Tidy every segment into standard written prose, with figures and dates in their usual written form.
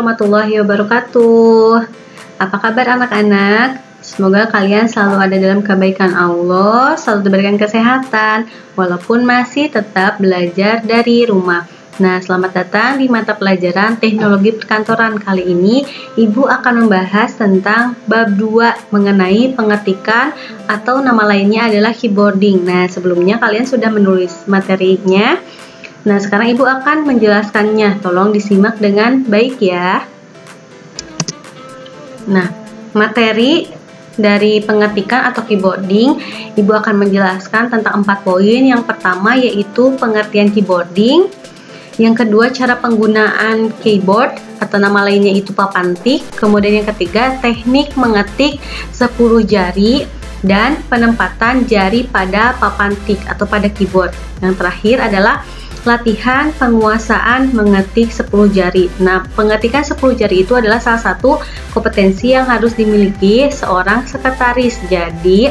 warahmatullahi wabarakatuh. Apa kabar anak-anak? Semoga kalian selalu ada dalam kebaikan Allah, selalu diberikan kesehatan, walaupun masih tetap belajar dari rumah. Nah, selamat datang di mata pelajaran Teknologi Perkantoran. Kali ini, Ibu akan membahas tentang bab 2 mengenai pengetikan atau nama lainnya adalah keyboarding. Nah, sebelumnya kalian sudah menulis materinya. Nah, sekarang Ibu akan menjelaskannya. Tolong disimak dengan baik ya. Nah, materi dari pengetikan atau keyboarding, Ibu akan menjelaskan tentang 4 poin. Yang pertama yaitu pengertian keyboarding. Yang kedua, cara penggunaan keyboard atau nama lainnya itu papan tik. Kemudian yang ketiga, teknik mengetik 10 jari dan penempatan jari pada papan tik atau pada keyboard. Yang terakhir adalah latihan penguasaan mengetik 10 jari. Nah, pengetikan 10 jari itu adalah salah satu kompetensi yang harus dimiliki seorang sekretaris. Jadi,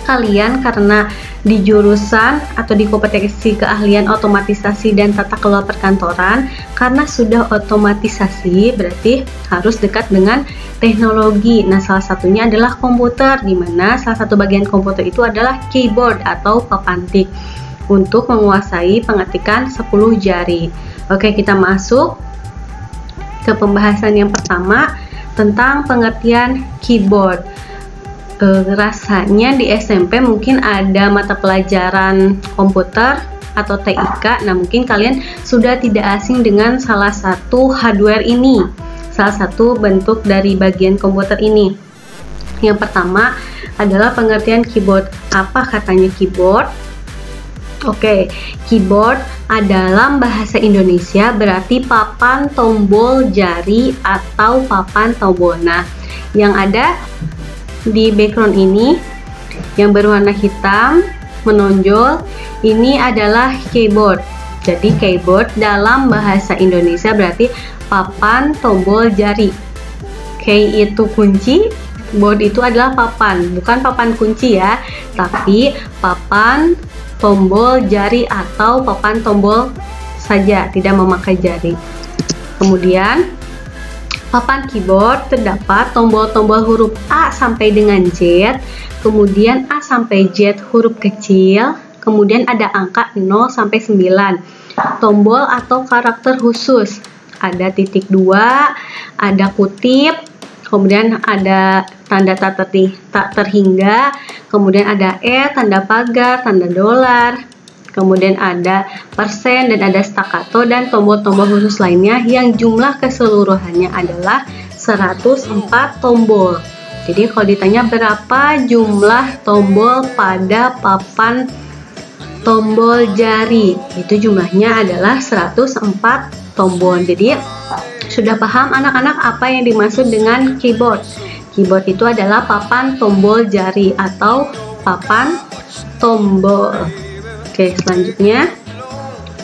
kalian karena di jurusan atau di kompetensi keahlian otomatisasi dan tata kelola perkantoran, karena sudah otomatisasi berarti harus dekat dengan teknologi. Nah, salah satunya adalah komputer, di mana salah satu bagian komputer itu adalah keyboard atau papan tik untuk menguasai pengetikan 10 jari. Oke, kita masuk ke pembahasan yang pertama tentang pengertian keyboard. Rasanya di SMP mungkin ada mata pelajaran komputer atau TIK. Nah, mungkin kalian sudah tidak asing dengan salah satu hardware ini, salah satu bentuk dari bagian komputer ini. Yang pertama adalah pengertian keyboard. Apa katanya keyboard? Oke, keyboard dalam bahasa Indonesia berarti papan tombol jari atau papan tombol. Nah, yang ada di background ini yang berwarna hitam menonjol ini adalah keyboard. Jadi keyboard dalam bahasa Indonesia berarti papan tombol jari. Key itu kunci, board itu adalah papan, bukan papan kunci ya, tapi papan tombol jari atau papan tombol saja, tidak memakai jari. Kemudian papan keyboard terdapat tombol-tombol huruf A sampai dengan Z, kemudian A sampai Z huruf kecil, kemudian ada angka 0 sampai 9. Tombol atau karakter khusus, ada titik 2, ada kutip, kemudian ada tanda tak terhingga, kemudian ada tanda pagar, tanda dolar, kemudian ada persen dan ada staccato dan tombol-tombol khusus lainnya yang jumlah keseluruhannya adalah 104 tombol. Jadi kalau ditanya berapa jumlah tombol pada papan tombol jari, itu jumlahnya adalah 104 tombol. Jadi sudah paham anak-anak apa yang dimaksud dengan keyboard? Keyboard itu adalah papan tombol jari atau papan tombol. Oke, selanjutnya.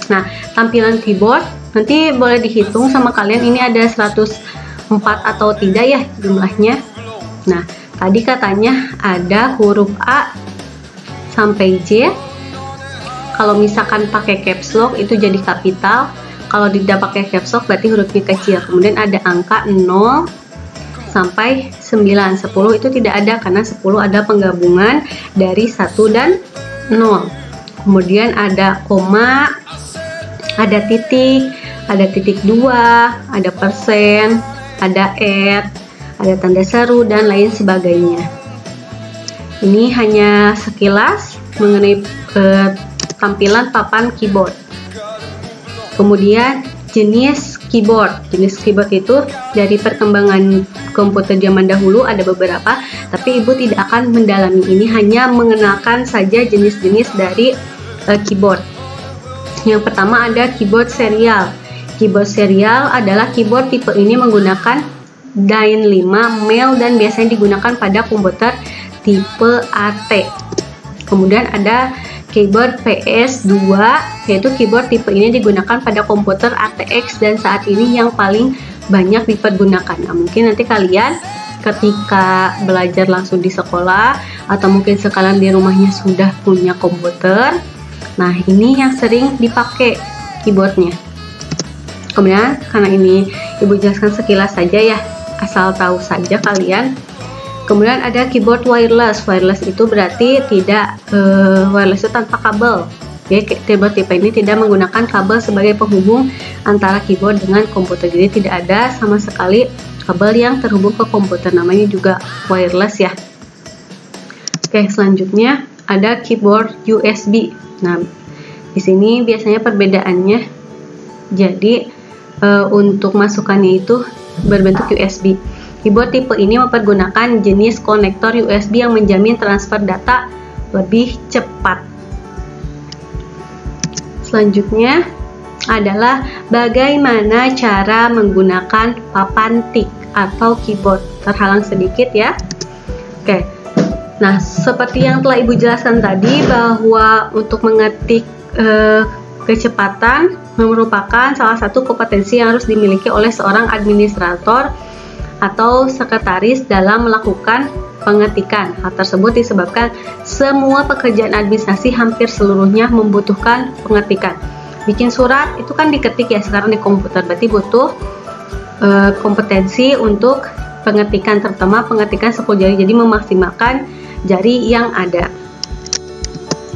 Nah, tampilan keyboard nanti boleh dihitung sama kalian, ini ada 104 atau tidak ya jumlahnya. Nah, tadi katanya ada huruf A sampai Z. Kalau misalkan pakai caps lock itu jadi kapital. Kalau tidak pakai caps lock berarti hurufnya kecil. Kemudian ada angka 0 sampai 9. 10 itu tidak ada karena 10 ada penggabungan dari 1 dan 0. Kemudian ada koma, ada titik 2, ada persen, ada ada tanda seru dan lain sebagainya. Ini hanya sekilas mengenai tampilan papan keyboard. Kemudian jenis keyboard. Jenis keyboard itu dari perkembangan komputer zaman dahulu ada beberapa, tapi Ibu tidak akan mendalami ini, hanya mengenalkan saja jenis-jenis dari keyboard. Yang pertama ada keyboard serial. Keyboard serial adalah keyboard tipe ini menggunakan line 5 male dan biasanya digunakan pada komputer tipe AT. Kemudian ada keyboard PS2, yaitu keyboard tipe ini digunakan pada komputer ATX dan saat ini yang paling banyak dipergunakan. Nah, mungkin nanti kalian ketika belajar langsung di sekolah atau mungkin sekalian di rumahnya sudah punya komputer, nah ini yang sering dipakai keyboardnya. Kemudian karena ini Ibu jelaskan sekilas saja ya, asal tahu saja kalian. Kemudian ada keyboard wireless. Wireless itu berarti tidak wireless itu tanpa kabel. Jadi keyboard tipe ini tidak menggunakan kabel sebagai penghubung antara keyboard dengan komputer. Jadi tidak ada sama sekali kabel yang terhubung ke komputer. Namanya juga wireless ya. Oke, selanjutnya ada keyboard USB. Nah, di sini biasanya perbedaannya, jadi untuk masukannya itu berbentuk USB. Keyboard tipe ini mempergunakan jenis konektor USB yang menjamin transfer data lebih cepat. Selanjutnya adalah bagaimana cara menggunakan papan tik atau keyboard. Terhalang sedikit ya. Oke. Nah, seperti yang telah Ibu jelaskan tadi, bahwa untuk mengetik kecepatan merupakan salah satu kompetensi yang harus dimiliki oleh seorang administrator atau sekretaris dalam melakukan pengetikan. Hal tersebut disebabkan semua pekerjaan administrasi hampir seluruhnya membutuhkan pengetikan. Bikin surat itu kan diketik ya sekarang di komputer, berarti butuh kompetensi untuk pengetikan, terutama pengetikan 10 jari, jadi memaksimalkan jari yang ada.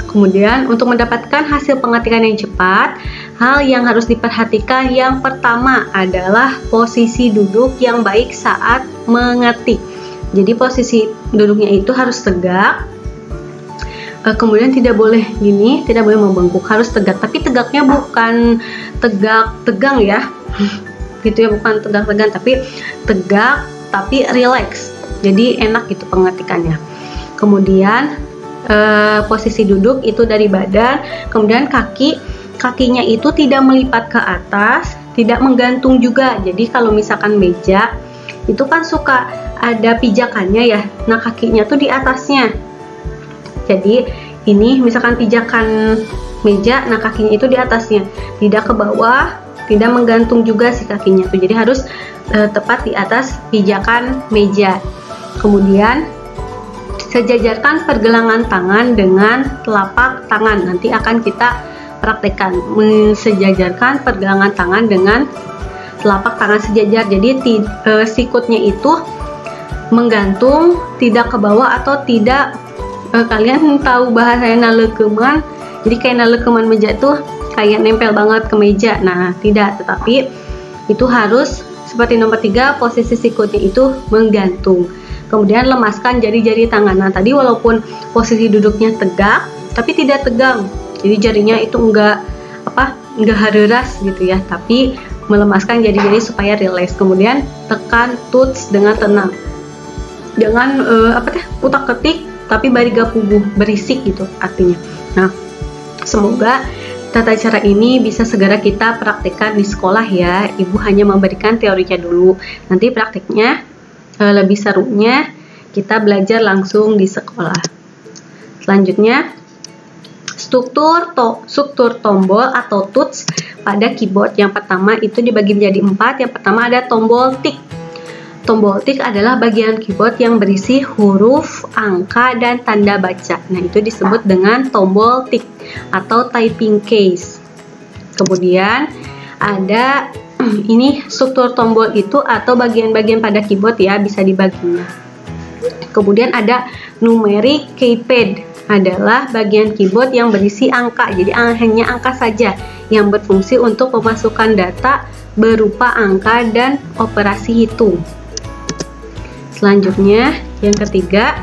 Kemudian untuk mendapatkan hasil pengetikan yang cepat, hal yang harus diperhatikan yang pertama adalah posisi duduk yang baik saat mengetik. Jadi posisi duduknya itu harus tegak, kemudian tidak boleh gini, tidak boleh membengkuk, harus tegak. Tapi tegaknya bukan tegak tegang ya, gitu ya, bukan tegak-tegang, tapi tegak tapi relax. Jadi enak gitu pengetikannya. Kemudian posisi duduk itu dari badan, kemudian kakinya itu tidak melipat ke atas, tidak menggantung juga. Jadi kalau misalkan meja itu kan suka ada pijakannya ya, nah kakinya tuh di atasnya. Jadi ini misalkan pijakan meja, nah kakinya itu di atasnya, tidak ke bawah, tidak menggantung juga si kakinya tuh. Jadi harus tepat di atas pijakan meja. Kemudian sejajarkan pergelangan tangan dengan telapak tangan. Nanti akan kita praktekkan mensejajarkan pergelangan tangan dengan telapak tangan sejajar. Jadi sikutnya itu menggantung, tidak ke bawah atau tidak. Kalian tahu bahasanya nalekeman, jadi kayak nalekeman meja tuh kayak nempel banget ke meja. Nah tidak, tetapi itu harus seperti nomor 3, posisi sikutnya itu menggantung. Kemudian lemaskan jari-jari tangan. Nah tadi walaupun posisi duduknya tegak tapi tidak tegang, jadi jarinya itu enggak hareras gitu ya, tapi melemaskan jari-jari supaya rileks. Kemudian tekan touch dengan tenang, jangan utak-ketik tapi bariga puguh berisik gitu artinya. Nah semoga tata cara ini bisa segera kita praktekkan di sekolah ya. Ibu hanya memberikan teorinya dulu, nanti prakteknya lebih serunya kita belajar langsung di sekolah. Selanjutnya struktur tombol atau touch pada keyboard. Yang pertama itu dibagi menjadi 4. Yang pertama ada tombol tik. Tombol tik adalah bagian keyboard yang berisi huruf, angka, dan tanda baca. Nah itu disebut dengan tombol tik atau typing case. Kemudian ada ini struktur tombol itu atau bagian-bagian pada keyboard ya, bisa dibaginya. Kemudian ada numeric keypad, adalah bagian keyboard yang berisi angka. Jadi hanya angka saja yang berfungsi untuk memasukkan data berupa angka dan operasi hitung. Selanjutnya yang ketiga,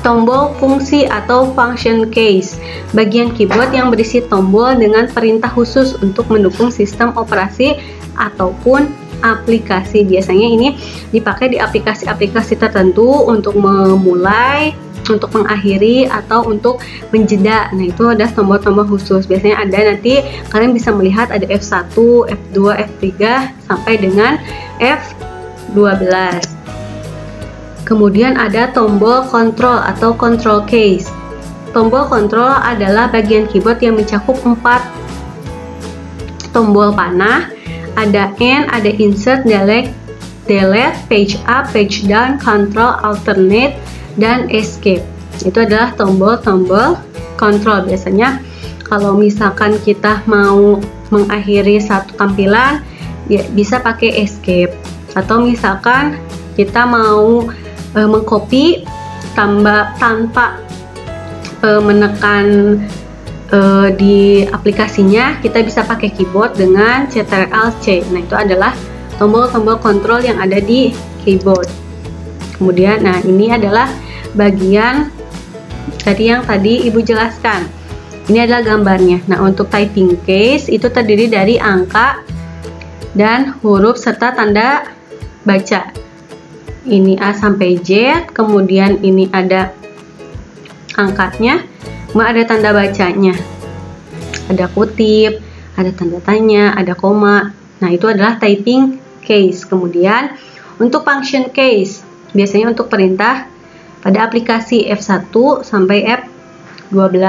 tombol fungsi atau function case, bagian keyboard yang berisi tombol dengan perintah khusus untuk mendukung sistem operasi ataupun aplikasi. Biasanya ini dipakai di aplikasi-aplikasi tertentu untuk memulai, untuk mengakhiri, atau untuk menjeda. Nah itu ada tombol-tombol khusus. Biasanya ada, nanti kalian bisa melihat ada F1, F2, F3 sampai dengan F12. Kemudian ada tombol kontrol atau control case. Tombol kontrol adalah bagian keyboard yang mencakup 4 tombol panah. Ada N, ada insert, delete, page up, page down, control, alternate, dan escape. Itu adalah tombol-tombol kontrol. Biasanya kalau misalkan kita mau mengakhiri satu tampilan, ya bisa pakai escape. Atau misalkan kita mau mengcopy tanpa menekan di aplikasinya, kita bisa pakai keyboard dengan Ctrl+C. Nah, itu adalah tombol-tombol kontrol yang ada di keyboard. Kemudian, nah ini adalah bagian yang tadi Ibu jelaskan. Ini adalah gambarnya. Nah, untuk typing case itu terdiri dari angka dan huruf serta tanda baca. Ini A sampai Z, kemudian ini ada angkanya, ada tanda bacanya, ada kutip, ada tanda tanya, ada koma. Nah, itu adalah typing case. Kemudian untuk function case biasanya untuk perintah pada aplikasi F1 sampai F12.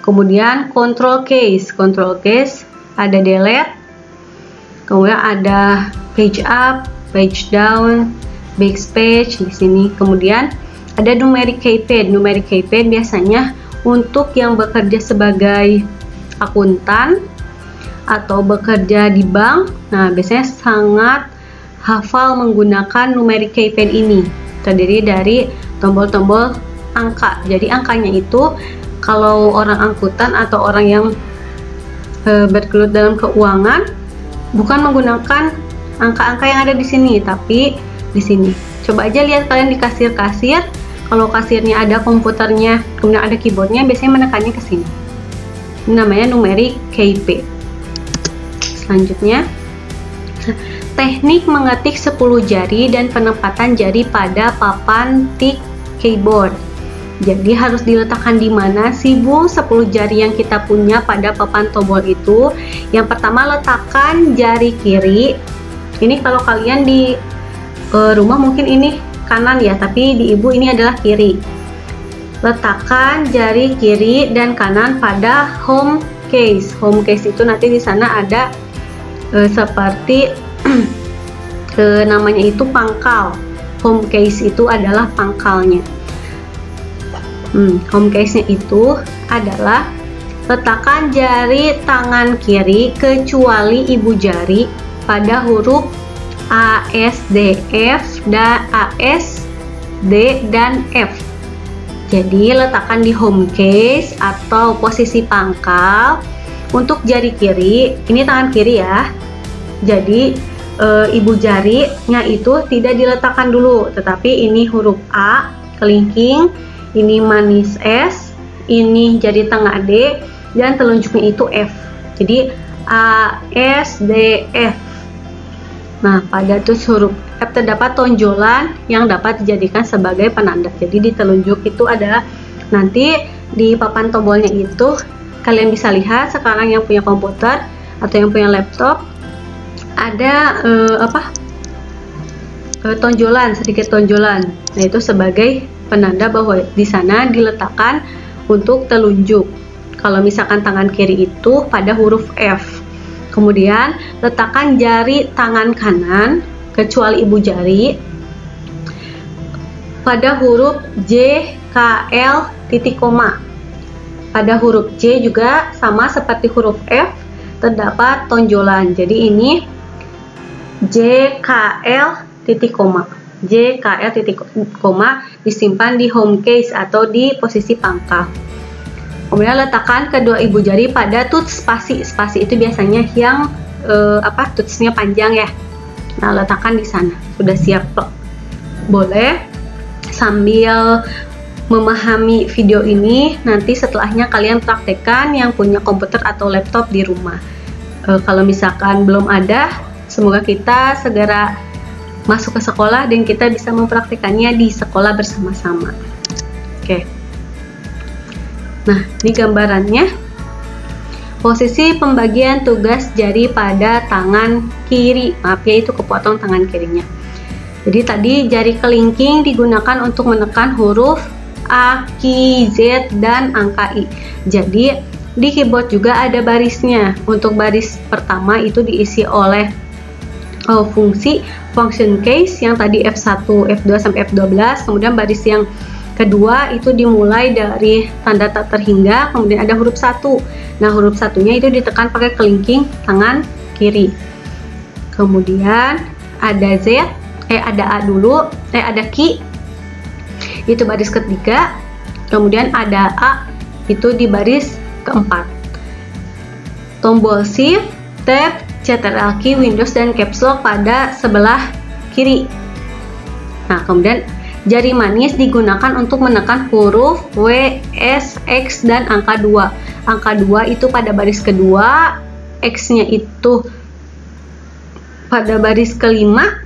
Kemudian control case ada delete, kemudian ada page up, page down, backspace di sini. Kemudian ada numeric keypad biasanya untuk yang bekerja sebagai akuntan atau bekerja di bank. Nah, biasanya sangat hafal menggunakan numeric keypad ini. Terdiri dari tombol-tombol angka. Jadi angkanya itu kalau orang akuntan atau orang yang bergelut dalam keuangan bukan menggunakan angka-angka yang ada di sini, tapi di sini. Coba aja lihat kalian di kasir-kasir. Kalau kasirnya ada komputernya, kemudian ada keyboardnya, biasanya menekannya ke sini. Ini namanya numeric keypad. Selanjutnya, teknik mengetik 10 jari dan penempatan jari pada papan tik keyboard. Jadi harus diletakkan di mana sih Bu 10 jari yang kita punya pada papan tombol itu? Yang pertama, letakkan jari kiri. Ini kalau kalian di rumah mungkin ini kanan ya, tapi di Ibu ini adalah kiri. Letakkan jari kiri dan kanan pada home case. Home case itu nanti di sana ada seperti namanya itu pangkal. Home case itu adalah pangkalnya. Home case-nya itu adalah letakkan jari tangan kiri kecuali ibu jari pada huruf A, S, D, F, dan A, S, D, dan F. Jadi letakkan di home case atau posisi pangkal. Untuk jari kiri, ini tangan kiri ya. Jadi ibu jarinya itu tidak diletakkan dulu, tetapi ini huruf A, kelingking, ini manis S, ini jari tengah D, dan telunjuknya itu F. Jadi A, S, D, F. Nah, pada tulis huruf F terdapat tonjolan yang dapat dijadikan sebagai penanda. Jadi di telunjuk itu adalah nanti di papan tombolnya itu kalian bisa lihat sekarang yang punya komputer atau yang punya laptop ada tonjolan, sedikit tonjolan. Nah, itu sebagai penanda bahwa di sana diletakkan untuk telunjuk. Kalau misalkan tangan kiri itu pada huruf F. Kemudian letakkan jari tangan kanan kecuali ibu jari pada huruf J, K, L, titik koma. Pada huruf J juga sama seperti huruf F terdapat tonjolan. Jadi ini J, K, L, titik koma. J, K, L, titik koma disimpan di home case atau di posisi pangkal. Kemudian letakkan kedua ibu jari pada tuts spasi. Spasi itu biasanya yang tutsnya panjang ya. Nah, letakkan di sana. Sudah siap kok. Boleh sambil memahami video ini, nanti setelahnya kalian praktekkan yang punya komputer atau laptop di rumah. Kalau misalkan belum ada, semoga kita segera masuk ke sekolah dan kita bisa mempraktekannya di sekolah bersama-sama. Oke. Nah, ini gambarannya. Posisi pembagian tugas jari pada tangan kiri. Maaf ya, itu kepotong tangan kirinya. Jadi tadi jari kelingking digunakan untuk menekan huruf A, Q, Z, dan angka I. Jadi di keyboard juga ada barisnya. Untuk baris pertama itu diisi oleh fungsi function case yang tadi F1, F2 sampai F12. Kemudian baris yang kedua itu dimulai dari tanda tak terhingga, kemudian ada huruf 1. Nah, huruf satunya itu ditekan pakai kelingking tangan kiri. Kemudian ada Z, ada A dulu, ada Ki, itu baris ketiga. Kemudian ada A, itu di baris keempat. Tombol Shift, Tab, Ctrl key, Windows, dan Caps Lock pada sebelah kiri. Nah, kemudian jari manis digunakan untuk menekan huruf W, S, X, dan angka 2. Angka 2 itu pada baris kedua, X-nya itu pada baris kelima,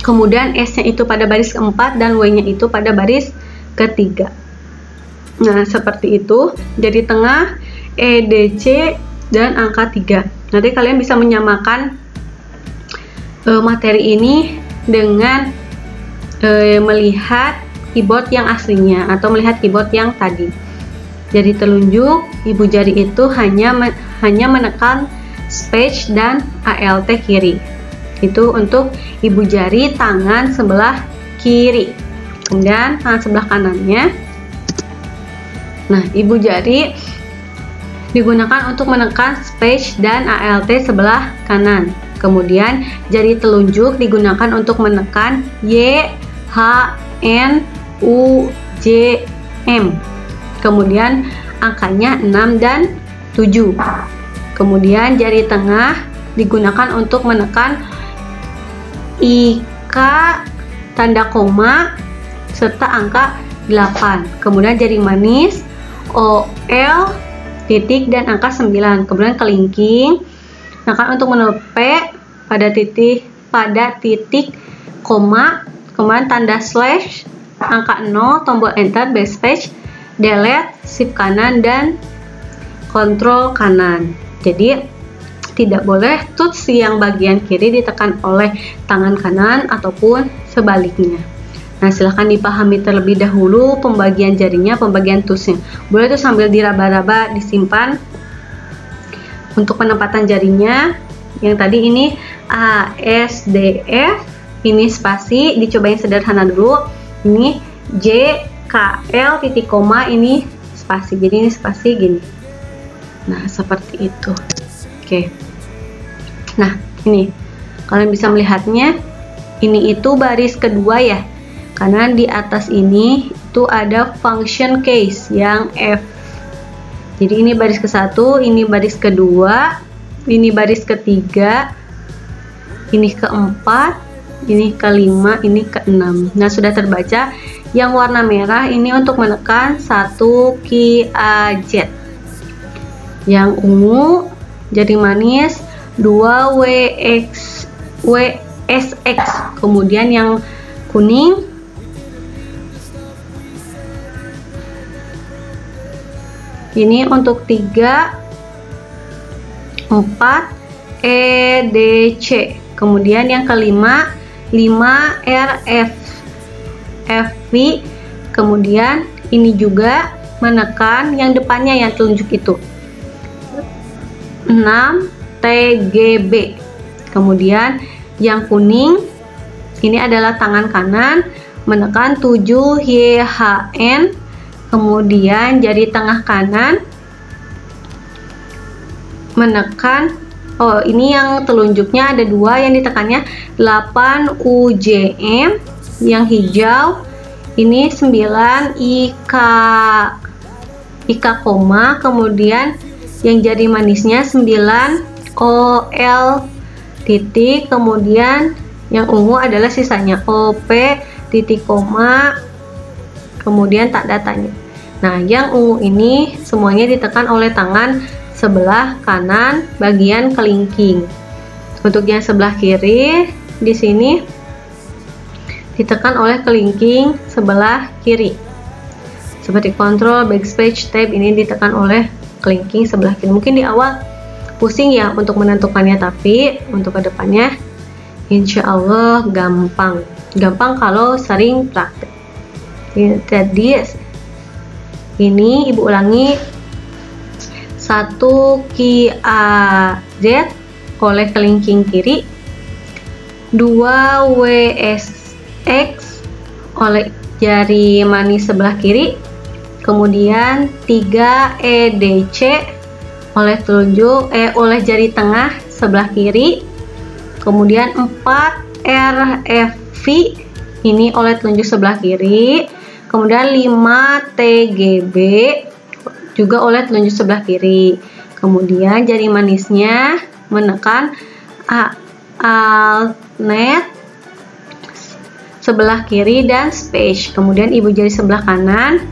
kemudian S-nya itu pada baris keempat, dan W-nya itu pada baris ketiga. Nah, seperti itu. Jadi tengah, E, D, C, dan angka 3. Nanti kalian bisa menyamakan materi ini dengan melihat keyboard yang aslinya atau melihat keyboard yang tadi. Jari telunjuk, ibu jari itu hanya menekan space dan ALT kiri. Itu untuk ibu jari tangan sebelah kiri. Kemudian tangan sebelah kanannya. Nah, ibu jari digunakan untuk menekan space dan ALT sebelah kanan. Kemudian jari telunjuk digunakan untuk menekan Y, H, N, U, J, M. Kemudian angkanya 6 dan 7. Kemudian jari tengah digunakan untuk menekan I, K, tanda koma, serta angka 8. Kemudian jari manis O, L, titik, dan angka 9. Kemudian kelingking akan untuk menurut P pada titik koma, kemudian tanda slash, angka 0, tombol enter, backspace, delete, shift kanan, dan kontrol kanan. Jadi tidak boleh tuts yang bagian kiri ditekan oleh tangan kanan ataupun sebaliknya. Nah, silahkan dipahami terlebih dahulu pembagian jarinya, pembagian tutsnya. Boleh tuh sambil diraba-raba, disimpan. Untuk penempatan jarinya, yang tadi ini A, S, D, F, ini spasi, dicobain sederhana dulu. Ini J, K, L, titik koma, ini spasi. Jadi ini spasi gini. Nah, seperti itu. Oke. Nah, ini kalian bisa melihatnya. Ini itu baris kedua ya. Karena di atas ini itu ada function case yang F. Jadi ini baris ke-1, ini baris kedua, ini baris ketiga, ini ke-4, ini ke-5, ini ke-6. Nah, sudah terbaca. Yang warna merah ini untuk menekan 1 key A, Z. Yang ungu jari manis 2 WSX. Kemudian yang kuning ini untuk 3, 4 EDC. Kemudian yang kelima 5 RF FV. Kemudian ini juga menekan yang depannya yang telunjuk itu 6 TGB. Kemudian yang kuning ini adalah tangan kanan menekan 7 YHN. Kemudian jari tengah kanan menekan, ini yang telunjuknya ada 2 yang ditekannya 8 UJM. Yang hijau ini 9 IK koma. Kemudian yang jari manisnya 9 OL titik. Kemudian yang ungu adalah sisanya OP titik koma, kemudian tak datanya. Nah, yang ungu ini semuanya ditekan oleh tangan sebelah kanan bagian kelingking. Untuk yang sebelah kiri di sini ditekan oleh kelingking sebelah kiri. Seperti kontrol, backspace, tab ini ditekan oleh kelingking sebelah kiri. Mungkin di awal pusing ya untuk menentukannya, tapi untuk kedepannya insya Allah gampang kalau sering praktek. Jadi ini ibu ulangi 1 key A, Z oleh kelingking kiri, 2 WSX oleh jari manis sebelah kiri, kemudian 3 EDC oleh jari tengah sebelah kiri, kemudian 4 RFV ini oleh telunjuk sebelah kiri, kemudian 5 TGB juga oleh telunjuk sebelah kiri. Kemudian jari manisnya menekan alternate sebelah kiri dan space. Kemudian ibu jari sebelah kanan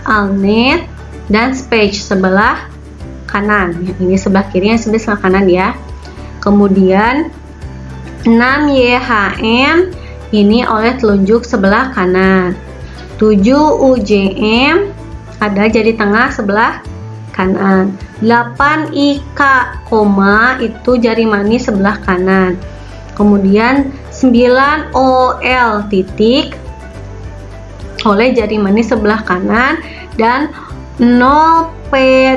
alternate dan space sebelah kanan. Ini sebelah kiri, yang sebelah kanan ya. Kemudian 6 YHM ini oleh telunjuk sebelah kanan. 7 UJM ada jari tengah sebelah kanan. 8 IK koma itu jari manis sebelah kanan. Kemudian 9 OL titik oleh jari manis sebelah kanan, dan 0 P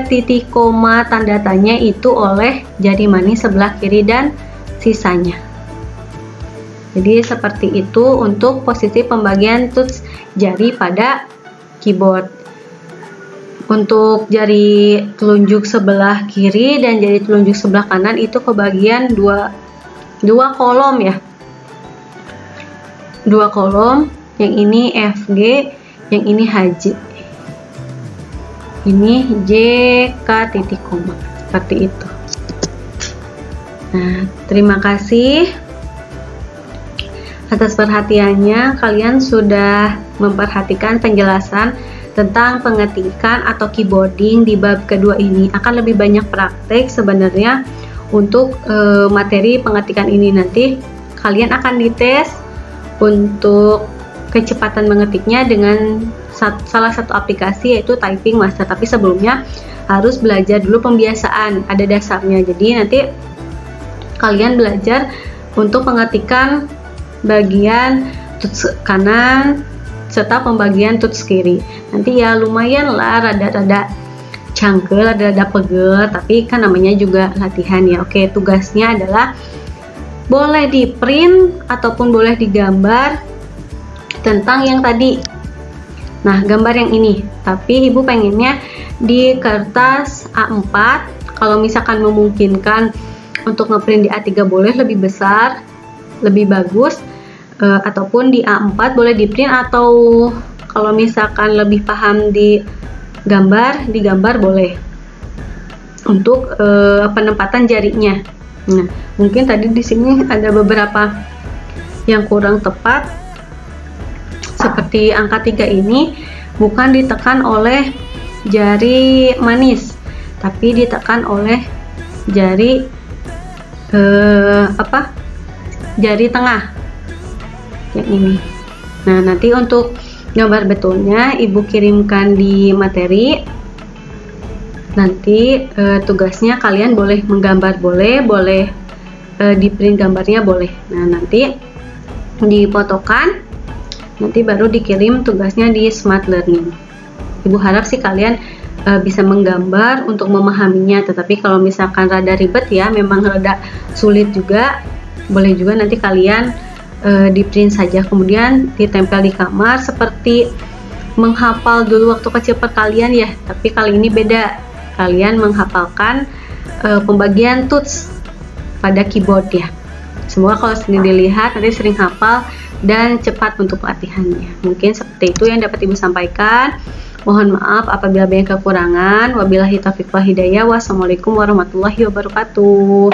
titik koma tanda tanya itu oleh jari manis sebelah kiri dan sisanya. Jadi seperti itu untuk posisi pembagian touch jari pada keyboard. Untuk jari telunjuk sebelah kiri dan jari telunjuk sebelah kanan itu kebagian dua kolom ya. Dua kolom, yang ini FG, yang ini HJ. Ini JK titik koma, seperti itu. Nah, terima kasih atas perhatiannya. Kalian sudah memperhatikan penjelasan tentang pengetikan atau keyboarding di bab kedua ini. Akan lebih banyak praktek sebenarnya untuk materi pengetikan ini. Nanti kalian akan dites untuk kecepatan mengetiknya dengan salah satu aplikasi, yaitu Typing Master. Tapi sebelumnya harus belajar dulu pembiasaan, ada dasarnya. Jadi nanti kalian belajar untuk pengetikan bagian touch kanan serta pembagian touch kiri. Nanti ya lumayan lah, rada-rada cangkel, rada-rada pegel, tapi kan namanya juga latihan ya. Oke, tugasnya adalah boleh di print ataupun boleh digambar tentang yang tadi. Nah, gambar yang ini, tapi ibu pengennya di kertas A4. Kalau misalkan memungkinkan untuk ngeprint di A3 boleh, lebih besar lebih bagus, ataupun di A4 boleh di print, atau kalau misalkan lebih paham di gambar boleh untuk penempatan jarinya. Nah, mungkin tadi di sini ada beberapa yang kurang tepat, seperti angka 3 ini bukan ditekan oleh jari manis, tapi ditekan oleh jari jari tengah yang ini. Nah, nanti untuk gambar betulnya ibu kirimkan di materi. Nanti tugasnya kalian boleh menggambar, boleh di print gambarnya boleh. Nah, nanti difotokan, nanti baru dikirim tugasnya di Smart Learning. Ibu harap sih kalian bisa menggambar untuk memahaminya, tetapi kalau misalkan rada ribet ya, memang rada sulit juga, boleh juga nanti kalian di print saja, kemudian ditempel di kamar seperti menghafal dulu waktu kecil kalian ya. Tapi kali ini beda, kalian menghafalkan pembagian touch pada keyboard ya. Semoga kalau sering dilihat nanti sering hafal dan cepat untuk latihannya. Mungkin seperti itu yang dapat ibu sampaikan. Mohon maaf apabila banyak kekurangan. Wabillahi taufiq wal hidayah. Wassalamualaikum warahmatullahi wabarakatuh.